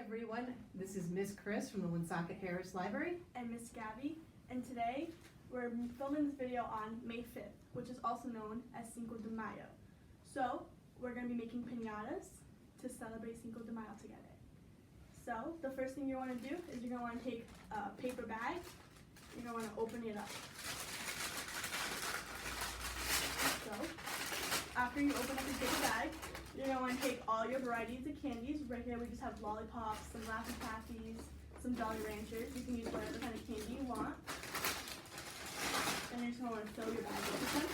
everyone, this is Miss Chris from the Woonsocket Harris Library. And Miss Gabby, and today we're filming this video on May 5th, which is also known as Cinco de Mayo. So we're going to be making piñatas to celebrate Cinco de Mayo together. So the first thing you want to do is you're going to want to take a paper bag, you're going to want to open it up. So after you open up your paper bag, you're going to want to take all your varieties of candies. Right here we just have lollipops, some Laffy Tatties, some Jolly Ranchers. You can use whatever kind of candy you want. And you're just going to want to fill your bag with them.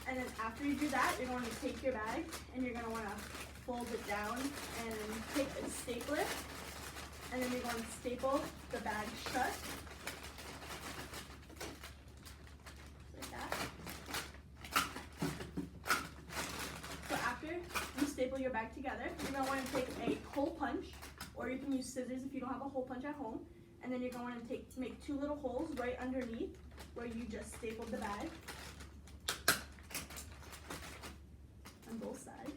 And then after you do that, you're going to take your bag and you're going to want to fold it down and take a stapler, and then you're going to staple the bag shut. Like that. So after you staple your bag together, you're going to want to take a hole punch, or you can use scissors if you don't have a hole punch at home. And then you're going to make two little holes right underneath where you just stapled the bag. On both sides.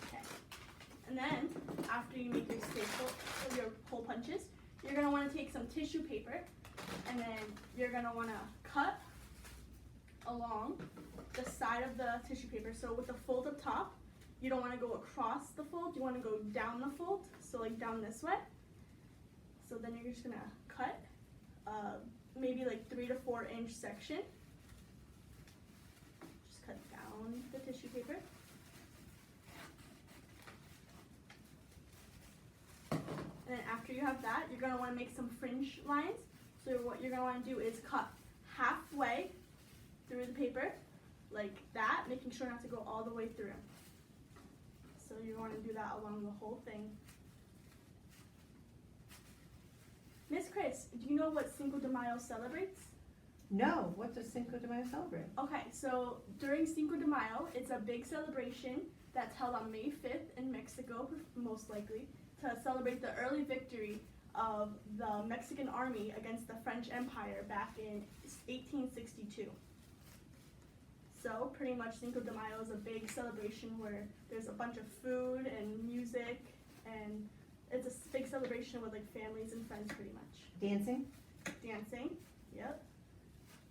Okay. And then after you make your staple or your hole punches, you're going to want to take some tissue paper, and then you're going to want to cut along the side of the tissue paper. So with the fold up top, you don't want to go across the fold, you want to go down the fold, so like down this way. So then you're just going to cut maybe like 3 to 4 inch section. Just cut down the tissue paper. And then after you have that, you're going to want to make some fringe lines. So what you're going to want to do is cut halfway through the paper, like that, making sure not to go all the way through. So you want to do that along the whole thing. Miss Chris, do you know what Cinco de Mayo celebrates? No, what does Cinco de Mayo celebrate? Okay, so during Cinco de Mayo, it's a big celebration that's held on May 5th in Mexico, most likely, to celebrate the early victory of the Mexican army against the French Empire back in 1862. So pretty much Cinco de Mayo is a big celebration where there's a bunch of food and music, and it's a big celebration with like families and friends pretty much. Dancing? Dancing, yep.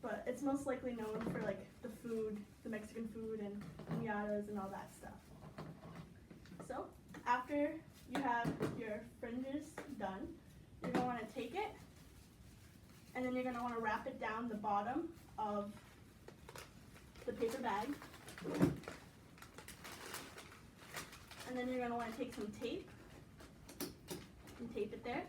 But it's most likely known for like the food, the Mexican food and piñatas and all that stuff. So after you have your fringes done, you're going to want to take it, and then you're going to want to wrap it down the bottom of the paper bag. And then you're going to want to take some tape and tape it there.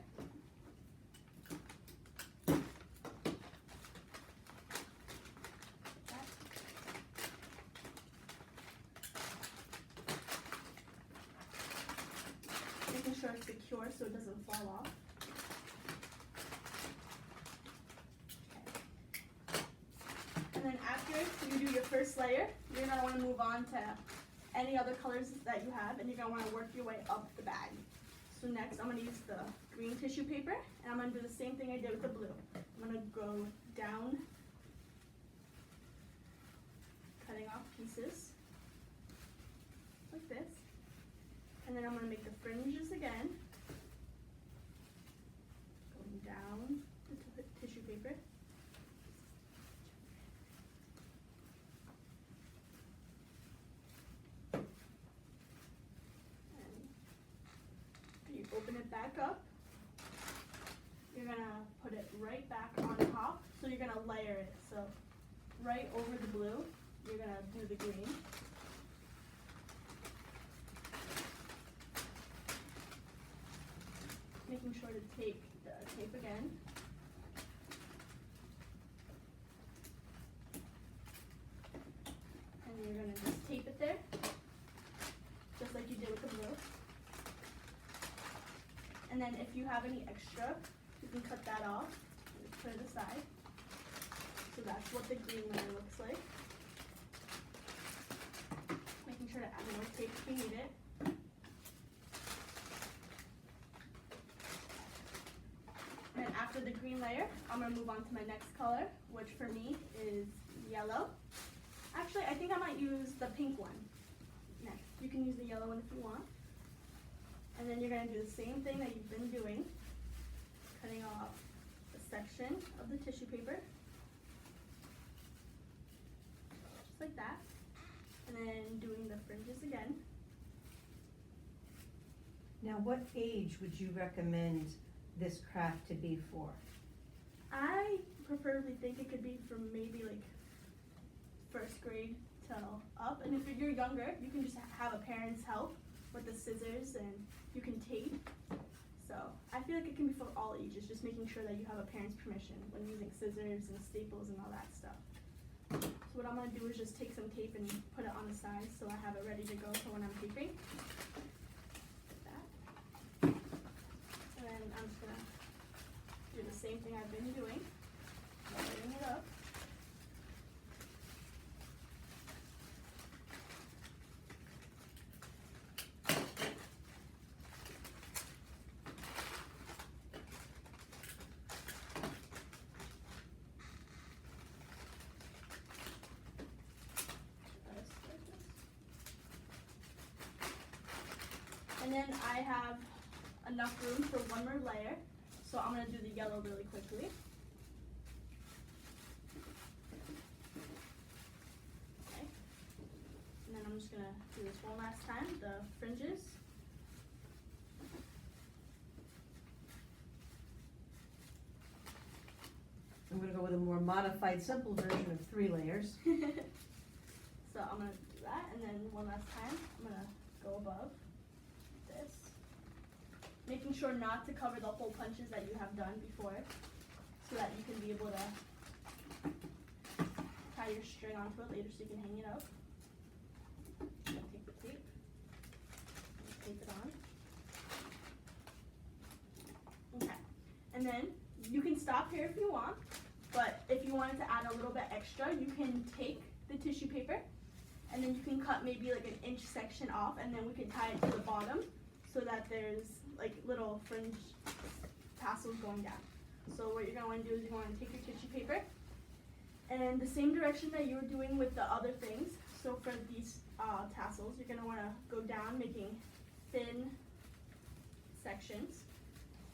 Making sure it's secure so it doesn't fall off. Okay. And then after you do your first layer, you're going to want to move on to any other colors that you have, and you're going to want to work your way up the bag. So next I'm going to use the green tissue paper, and I'm going to do the same thing I did with the blue. I'm going to go down, cutting off pieces like this, and then I'm going to make the fringes again, going down the tissue paper. Open it back up. You're going to put it right back on top. So you're going to layer it. So right over the blue, you're going to do the green. Making sure to take the tape again. And you're going to just tape it there, just like you did with the blue. And then if you have any extra, you can cut that off and put it aside. So that's what the green layer looks like. Making sure to add more tape if we need it. And after the green layer, I'm going to move on to my next color, which for me is yellow. Actually, I think I might use the pink one next. You can use the yellow one if you want. And then you're going to do the same thing that you've been doing, cutting off a section of the tissue paper, just like that, and then doing the fringes again. Now, what age would you recommend this craft to be for? I preferably think it could be from maybe like first grade till up, and if you're younger, you can just have a parent's help with the scissors and you can tape. So I feel like it can be for all ages, just making sure that you have a parent's permission when using scissors and staples and all that stuff. So what I'm going to do is just take some tape and put it on the side so I have it ready to go for when I'm taping. Like that. And then I'm just going to do the same thing I've been doing, layering it up. And then I have enough room for one more layer, so I'm going to do the yellow really quickly. Okay. And then I'm just going to do this one last time, the fringes. I'm going to go with a more modified, simple version of 3 layers. So I'm going to do that, and then one last time, I'm going to go above this. Making sure not to cover the hole punches that you have done before, so that you can be able to tie your string onto it later so you can hang it up. Take the tape, tape it on. Okay, and then you can stop here if you want, but if you wanted to add a little bit extra, you can take the tissue paper and then you can cut maybe like an inch section off, and then we can tie it to the bottom so that there's like little fringe tassels going down. So what you're going to want to do is you're going to take your tissue paper and the same direction that you were doing with the other things. So for these tassels, you're going to want to go down making thin sections,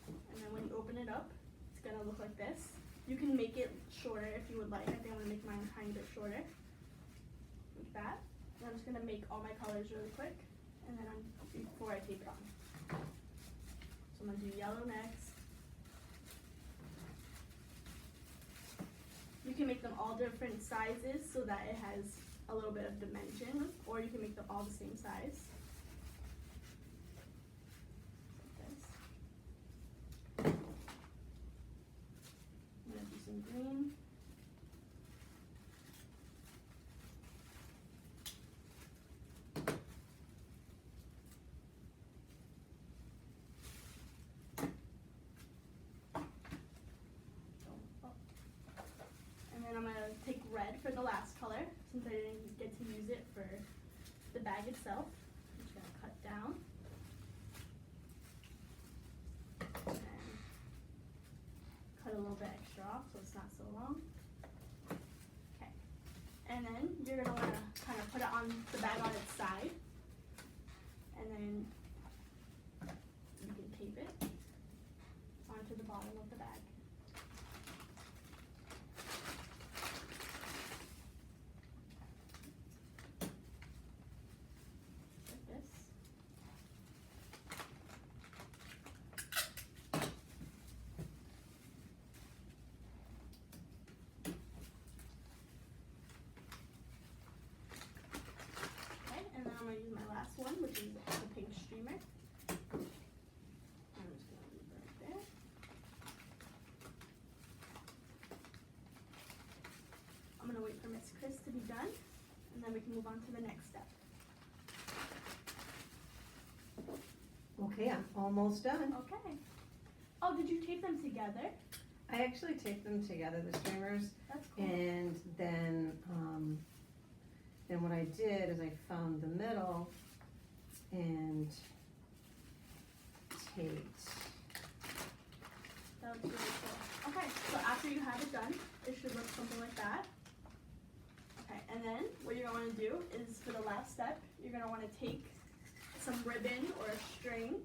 and then when you open it up, it's going to look like this. You can make it shorter if you would like. I think I'm going to make mine a tiny bit shorter, like that. And I'm just going to make all my colors really quick, and then before I tape it on. So I'm going to do yellow next. You can make them all different sizes so that it has a little bit of dimension, or you can make them all the same size. Like this. I'm going to do some green. I'm going to take red for the last color, since I didn't get to use it for the bag itself. I'm just going to cut down. And cut a little bit extra off so it's not so long. Okay. And then you're going to want to kind of put it on the bag on its side. And then you can tape it onto the bottom of the bag. I'm going to use my last one, which is the pink streamer. I'm just going to leave it right there. I'm going to wait for Miss Chris to be done, and then we can move on to the next step. Okay, I'm almost done. Okay. Oh, did you tape them together? I actually tape them together, the streamers, That's cool. and then what I did is I found the middle and taped. That looks really cool. Okay, so after you have it done, it should look something like that. Okay, and then what you're going to do is for the last step, you're going to want to take some ribbon or a string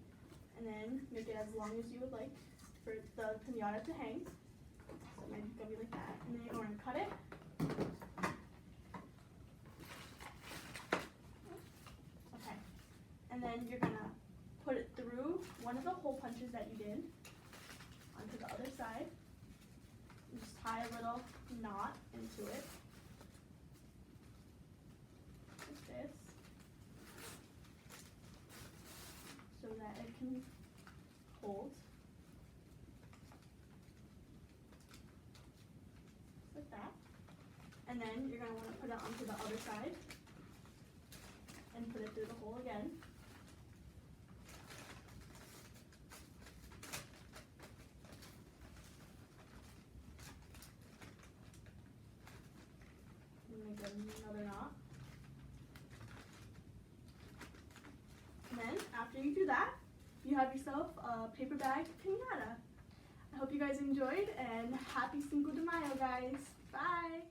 and then make it as long as you would like for the piñata to hang. So it might be going to be like that. And then you're going to cut it. Okay, and then you're going to put it through one of the hole punches that you did onto the other side. And just tie a little knot into it. Like this. So that it can hold. Like that. And then you're going to want to put it onto the other side. And put it through the hole again. Make another knot. And then after you do that, you have yourself a paper bag piñata. I hope you guys enjoyed and happy Cinco de Mayo, guys. Bye.